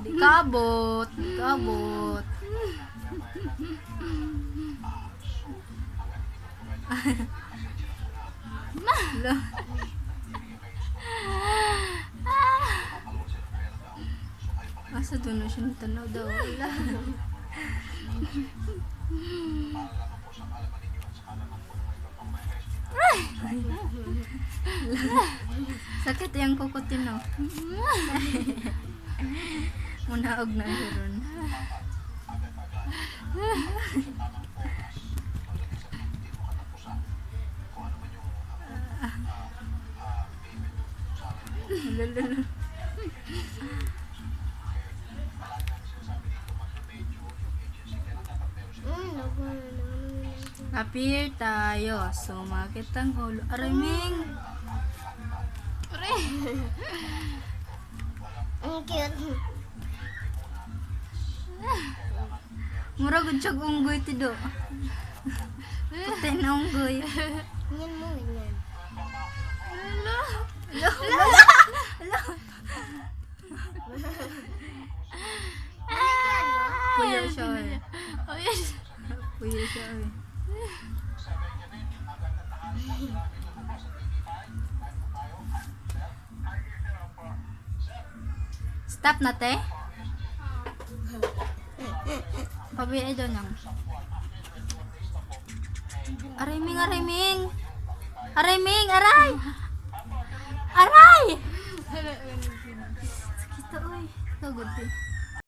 Di kabot, di kabot. Lo. Asa doon na siya tanaw daw. Wala. Sakit yung kukutin, no? Munaog na siya ron. Lalo. Appear tayo. Sumakit ang ulo. Araming! Ang cute. Murag siya unggoy tido. Patay na unggoy. Yan mo, yan. Puyo siya eh. Puyo siya eh. Stop na te. Pabiyay doon yung. Ariming, ariming. Ariming, aray. Aray! Sakit to, oy. Tugod eh.